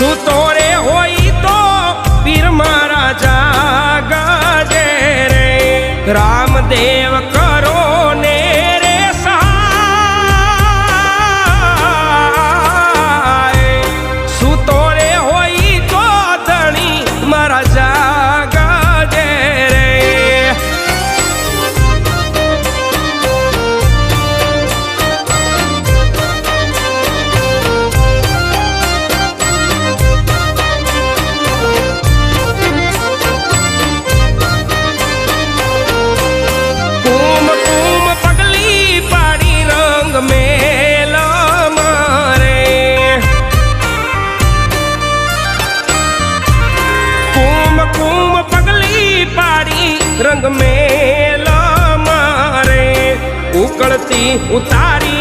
સૂતો રે હોય તો પીર મારા જાગજે રે રામદેવ કરો ને રે સહાય સૂતો રે હોય તો ધણી મારા જાગજે રે रंग मेला मारे उकड़ती उतारी